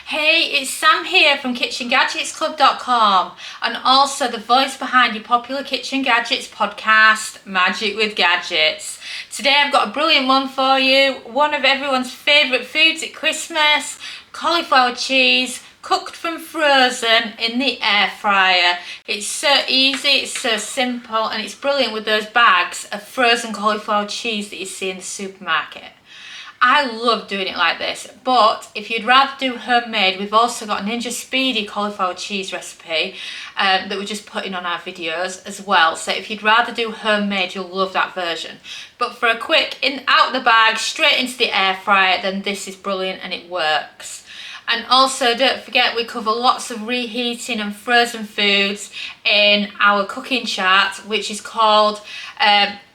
Hey, it's Sam here from KitchenGadgetsClub.com and also the voice behind your popular Kitchen Gadgets podcast, Magic with Gadgets. Today I've got a brilliant one for you, one of everyone's favourite foods at Christmas, cauliflower cheese, cooked from frozen in the air fryer. It's so easy, it's so simple, and it's brilliant with those bags of frozen cauliflower cheese that you see in the supermarket. I love doing it like this, but if you'd rather do homemade, we've also got a Ninja Speedy cauliflower cheese recipe that we're just putting on our videos as well. So if you'd rather do homemade, you'll love that version. But for a quick out the bag, straight into the air fryer, then this is brilliant and it works. And also don't forget, we cover lots of reheating and frozen foods in our cooking chart, which is called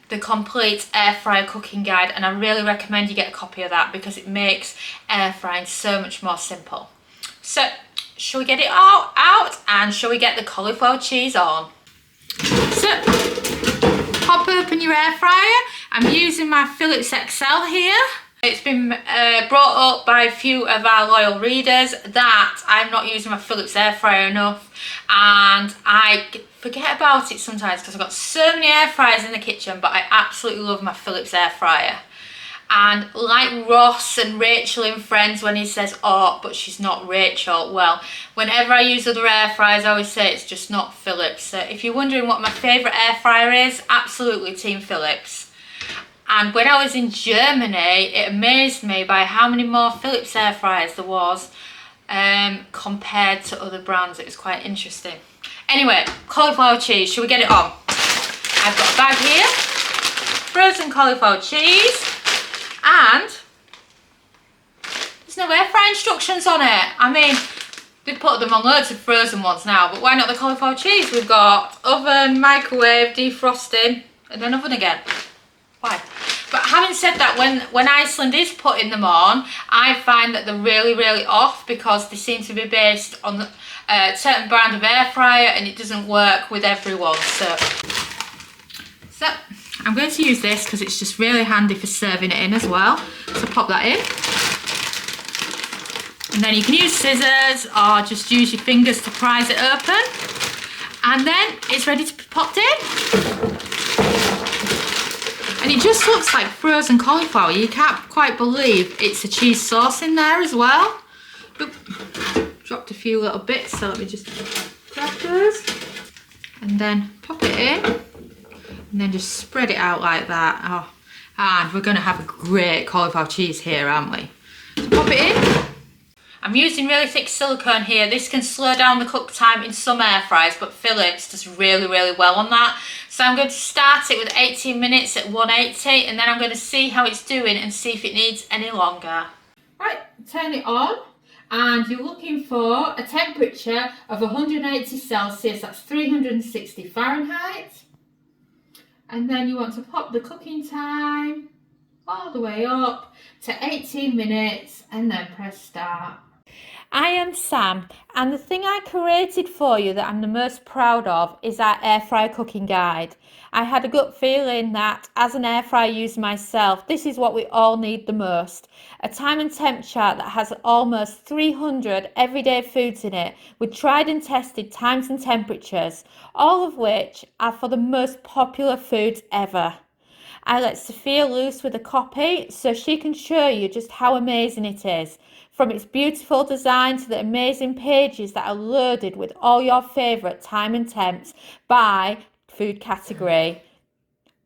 the complete air fryer cooking guide, and I really recommend you get a copy of that because it makes air frying so much more simple. So shall we get it all out and shall we get the cauliflower cheese on? So pop open your air fryer. I'm using my Philips XL here. It's been brought up by a few of our loyal readers that I'm not using my Philips air fryer enough, and I forget about it sometimes because I've got so many air fryers in the kitchen, but I absolutely love my Philips air fryer. And like Ross and Rachel in Friends when he says, oh, but she's not Rachel. Well, whenever I use other air fryers, I always say it's just not Philips. So if you're wondering what my favourite air fryer is, absolutely Team Philips. And when I was in Germany, it amazed me by how many more Philips air fryers there was compared to other brands. It was quite interesting. Anyway, cauliflower cheese, shall we get it on? I've got a bag here, frozen cauliflower cheese, and there's no air fry instructions on it. I mean, they put them on loads of frozen ones now, but why not the cauliflower cheese? We've got oven, microwave, defrosting, and then oven again. Why? But having said that, when Iceland is putting them on, I find that they're really off because they seem to be based on a certain brand of air fryer and it doesn't work with everyone. So I'm going to use this because it's just really handy for serving it in as well. So pop that in. And then you can use scissors or just use your fingers to prise it open. And then it's ready to be popped in. And it just looks like frozen cauliflower. You can't quite believe it's a cheese sauce in there as well. Oop, dropped a few little bits, so let me just grab those. And then pop it in. And then just spread it out like that. Oh, and we're going to have a great cauliflower cheese here, aren't we? So pop it in. I'm using really thick silicone here. This can slow down the cook time in some air fryers, but Philips does really well on that. So I'm going to start it with 18 minutes at 180, and then I'm going to see how it's doing and see if it needs any longer. Right, turn it on, and you're looking for a temperature of 180 Celsius, that's 360 Fahrenheit. And then you want to pop the cooking time all the way up to 18 minutes and then press start. I am Sam, and the thing I created for you that I'm the most proud of is our air fryer cooking guide. I had a gut feeling that as an air fryer user myself, this is what we all need the most. A time and temp chart that has almost 300 everyday foods in it with tried and tested times and temperatures, all of which are for the most popular foods ever. I let Sophia loose with a copy so she can show you just how amazing it is. From its beautiful design to the amazing pages that are loaded with all your favourite time and temps by food category.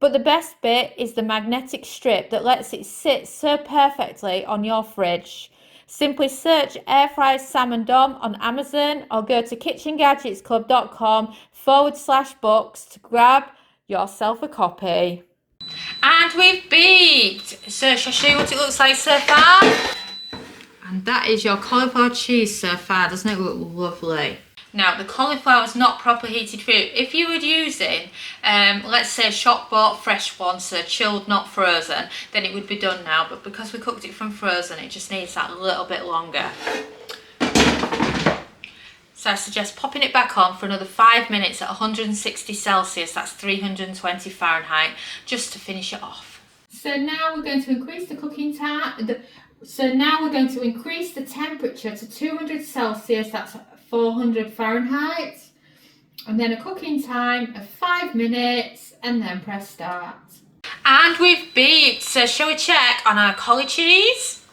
But the best bit is the magnetic strip that lets it sit so perfectly on your fridge. Simply search Air Fryer Sam and Dom on Amazon or go to KitchenGadgetsClub.com/books to grab yourself a copy. And we've beeped. So shall I show you what it looks like so far? And that is your cauliflower cheese so far. Doesn't it look lovely? Now, the cauliflower is not proper heated food. If you were using, let's say, shop-bought fresh one, so chilled, not frozen, then it would be done now. But because we cooked it from frozen, it just needs that little bit longer. So I suggest popping it back on for another 5 minutes at 160 Celsius, that's 320 Fahrenheit, just to finish it off. So now we're going to increase the cooking time, So now we're going to increase the temperature to 200 Celsius, that's 400 Fahrenheit. And then a cooking time of 5 minutes, and then press start. And we've beeped, so shall we check on our cauli cheese?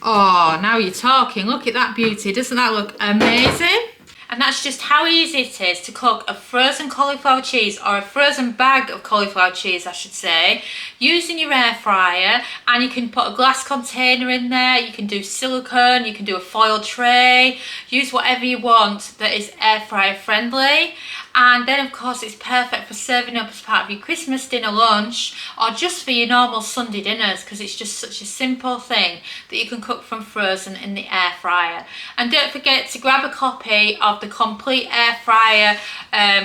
Oh, now you're talking. Look at that beauty. Doesn't that look amazing? And that's just how easy it is to cook a frozen cauliflower cheese, or a frozen bag of cauliflower cheese I should say, using your air fryer. And you can put a glass container in there, you can do silicone, you can do a foil tray, use whatever you want that is air fryer friendly. And then of course it's perfect for serving up as part of your Christmas dinner lunch, or just for your normal Sunday dinners, because it's just such a simple thing that you can cook from frozen in the air fryer. And don't forget to grab a copy of the complete air fryer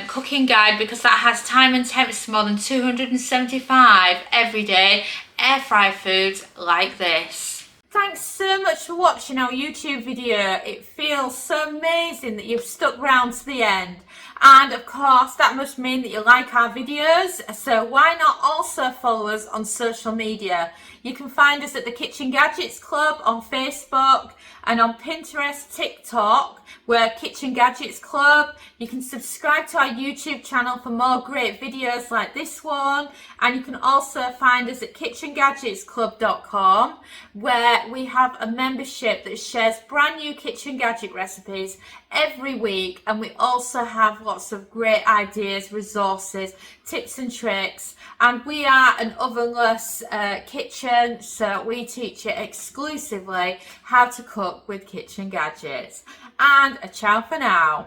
cooking guide, because that has time and temps to more than 275 everyday air fry foods like this. Thanks so much for watching our YouTube video. It feels so amazing that you've stuck around to the end. And of course, that must mean that you like our videos. So why not also follow us on social media? You can find us at the Kitchen Gadgets Club on Facebook, and on Pinterest, TikTok, we're Kitchen Gadgets Club. You can subscribe to our YouTube channel for more great videos like this one. And you can also find us at KitchenGadgetsClub.com, where we have a membership that shares brand new kitchen gadget recipes every week. And we also have lots of great ideas, resources, tips and tricks. And we are an ovenless kitchen, so we teach you exclusively how to cook with kitchen gadgets. And a ciao for now.